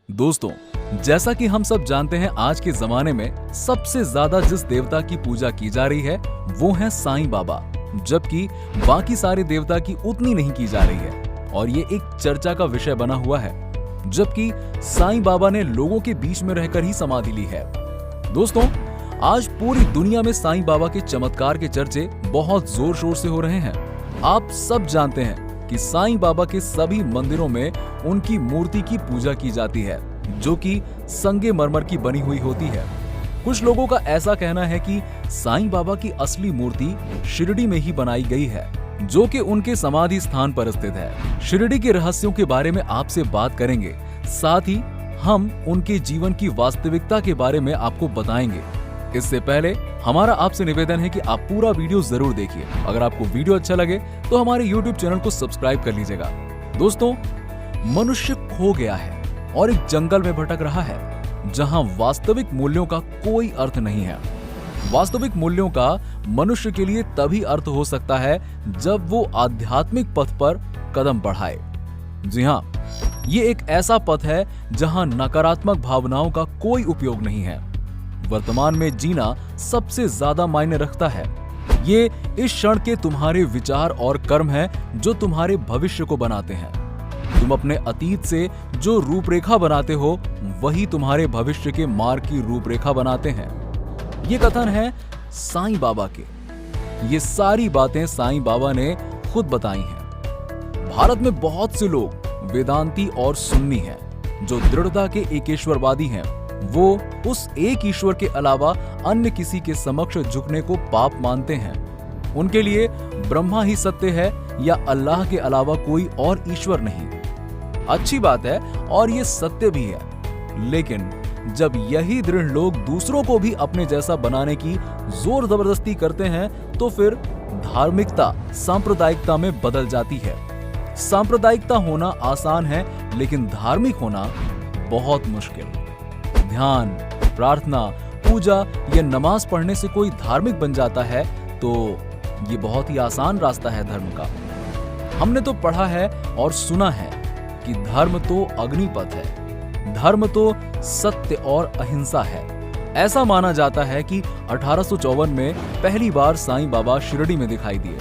दोस्तों, जैसा कि हम सब जानते हैं, आज के जमाने में सबसे ज्यादा जिस देवता की पूजा की जा रही है वो है साईं बाबा, जबकि बाकी सारे देवता की उतनी नहीं की जा रही है और ये एक चर्चा का विषय बना हुआ है, जबकि साईं बाबा ने लोगों के बीच में रहकर ही समाधि ली है। दोस्तों, आज पूरी दुनिया में साईं बाबा के चमत्कार के चर्चे बहुत जोर शोर से हो रहे हैं। आप सब जानते हैं कि साईं बाबा के सभी मंदिरों में उनकी मूर्ति की पूजा की जाती है, जो कि संगमरमर की बनी हुई होती है। कुछ लोगों का ऐसा कहना है कि साईं बाबा की असली मूर्ति शिरडी में ही बनाई गई है, जो कि उनके समाधि स्थान पर स्थित है। शिरडी के रहस्यों के बारे में आपसे बात करेंगे, साथ ही हम उनके जीवन की वास्तविकता के बारे में आपको बताएंगे। इससे पहले हमारा आपसे निवेदन है कि आप पूरा वीडियो जरूर देखिए। अगर आपको वीडियो अच्छा लगे तो हमारे YouTube चैनल को सब्सक्राइब कर लीजिएगा। दोस्तों, मनुष्य खो गया है और एक जंगल में भटक रहा है, जहां वास्तविक मूल्यों का कोई अर्थ नहीं है। वास्तविक मूल्यों का मनुष्य के लिए तभी अर्थ हो सकता है जब वो आध्यात्मिक पथ पर कदम बढ़ाए। जी हाँ, ये एक ऐसा पथ है जहां नकारात्मक भावनाओं का कोई उपयोग नहीं है। वर्तमान में जीना सबसे ज्यादा मायने रखता है। ये इस क्षण के तुम्हारे विचार और कर्म हैं जो तुम्हारे भविष्य को बनाते हैं। तुम अपने अतीत से जो रूपरेखा बनाते हो, वही तुम्हारे भविष्य के मार्ग की रूपरेखा बनाते हैं। ये कथन है साईं बाबा के। ये सारी बातें साईं बाबा ने खुद बताई हैं। भारत में बहुत से लोग वेदांती और सुन्नी हैं, जो दृढ़ता के एकेश्वरवादी हैं। वो उस एक ईश्वर के अलावा अन्य किसी के समक्ष झुकने को पाप मानते हैं। उनके लिए ब्रह्मा ही सत्य है या अल्लाह के अलावा कोई और ईश्वर नहीं। अच्छी बात है और ये सत्य भी है, लेकिन जब यही दृढ़ लोग दूसरों को भी अपने जैसा बनाने की जोर जबरदस्ती करते हैं, तो फिर धार्मिकता सांप्रदायिकता में बदल जाती है। सांप्रदायिकता होना आसान है, लेकिन धार्मिक होना बहुत मुश्किल। ध्यान, प्रार्थना, पूजा या नमाज पढ़ने से कोई धार्मिक बन जाता है तो ये बहुत ही आसान रास्ता है धर्म का। हमने तो पढ़ा है और सुना है कि धर्म तो अग्निपथ है, धर्म तो सत्य और अहिंसा है। ऐसा माना जाता है कि 1854 में पहली बार साईं बाबा शिरडी में दिखाई दिए।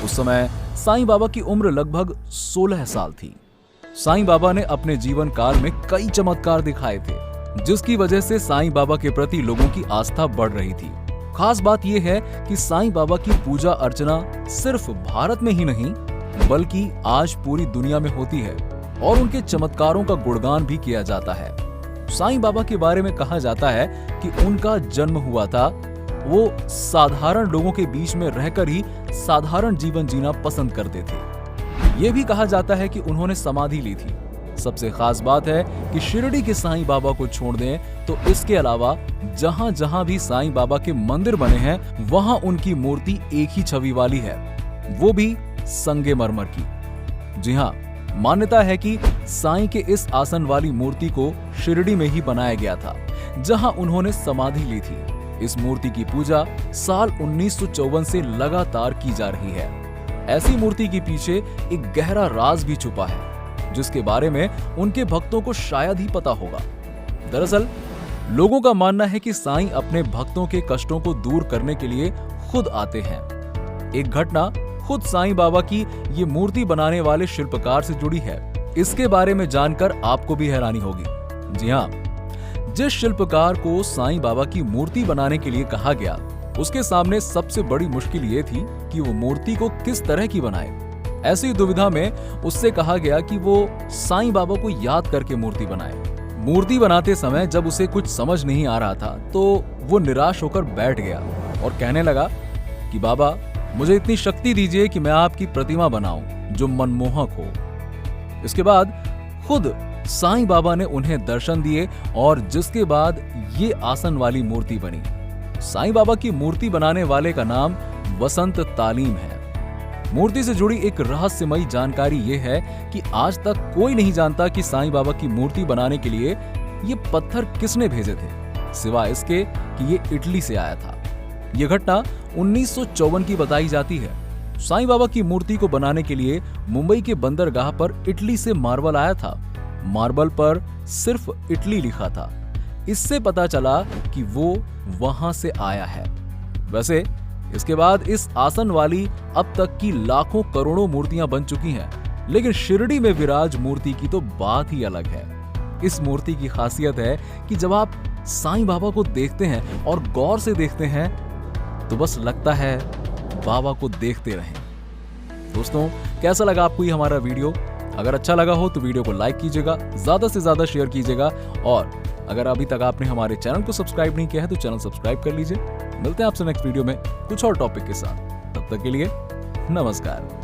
उस समय साईं बाबा की उम्र लगभग 16 साल थी। साईं बाबा ने अपने जीवन काल में कई चमत्कार दिखाए थे, जिसकी वजह से साईं बाबा के प्रति लोगों की आस्था बढ़ रही थी। खास बात यह है कि साईं बाबा की पूजा अर्चना सिर्फ भारत में ही नहीं, बल्कि आज पूरी दुनिया में होती है और उनके चमत्कारों का गुणगान भी किया जाता है। साईं बाबा के बारे में कहा जाता है कि उनका जन्म हुआ था। वो साधारण लोगों के बीच में रहकर ही साधारण जीवन जीना पसंद करते थे। ये भी कहा जाता है कि उन्होंने समाधि ली थी। सबसे खास बात है कि शिरडी के साईं बाबा को छोड़ दें तो इसके अलावा जहां जहां भी साईं बाबा के मंदिर बने हैं, वहां उनकी मूर्ति एक ही छवि वाली है, वो भी संगमरमर की। जी हाँ, मान्यता है कि साईं के इस आसन वाली मूर्ति को शिरडी में ही बनाया गया था, जहां उन्होंने समाधि ली थी। इस मूर्ति की पूजा साल 1954 से लगातार की जा रही है। ऐसी मूर्ति के पीछे एक गहरा राज भी छुपा है, जिसके बारे में उनके भक्तों को शायद ही पता होगा। दरअसल लोगों का मानना है कि साईं अपने भक्तों के कष्टों को दूर करने के लिए खुद आते हैं। एक घटना खुद साईं बाबा की ये मूर्ति बनाने वाले शिल्पकार से जुड़ी है। इसके बारे में जानकर आपको भी हैरानी होगी। जी हाँ, जिस शिल्पकार को साईं बाबा की मूर्ति बनाने के लिए कहा गया, उसके सामने सबसे बड़ी मुश्किल ये थी कि वो मूर्ति को किस तरह की बनाए। ऐसी दुविधा में उससे कहा गया कि वो साईं बाबा को याद करके मूर्ति बनाए। मूर्ति बनाते समय जब उसे कुछ समझ नहीं आ रहा था, तो वो निराश होकर बैठ गया और कहने लगा कि बाबा, मुझे इतनी शक्ति दीजिए कि मैं आपकी प्रतिमा बनाऊं जो मनमोहक हो। इसके बाद खुद साईं बाबा ने उन्हें दर्शन दिए और जिसके बाद ये आसन वाली मूर्ति बनी। साईं बाबा की मूर्ति बनाने वाले का नाम वसंत तालीम है। मूर्ति से जुड़ी एक रहस्यमयी जानकारी ये है कि आज तक कोई नहीं जानता कि साईं बाबा की मूर्ति बनाने के लिए ये पत्थर किसने भेजे थे, सिवाय इसके कि ये इटली से आया था। यह घटना 1954 की बताई जाती है। साईं बाबा की मूर्ति को बनाने के लिए मुंबई के बंदरगाह पर इटली से मार्बल आया था। मार्बल पर सिर्फ इटली लिखा था। इससे पता चला कि वो वहां से आया है। वैसे इसके बाद इस आसन वाली अब तक की लाखों करोड़ों मूर्तियां बन चुकी हैं, लेकिन शिरडी में विराज मूर्ति की तो बात ही अलग है। इस मूर्ति की खासियत है कि जब आप साईं बाबा को देखते हैं और गौर से देखते हैं तो बस लगता है बाबा को देखते रहें। दोस्तों, कैसा लगा आपको ये हमारा वीडियो? अगर अच्छा लगा हो तो वीडियो को लाइक कीजिएगा, ज्यादा से ज्यादा शेयर कीजिएगा, और अगर अभी तक आपने हमारे चैनल को सब्सक्राइब नहीं किया है तो चैनल सब्सक्राइब कर लीजिए। मिलते हैं आपसे नेक्स्ट वीडियो में कुछ और टॉपिक के साथ। तब तक के लिए नमस्कार।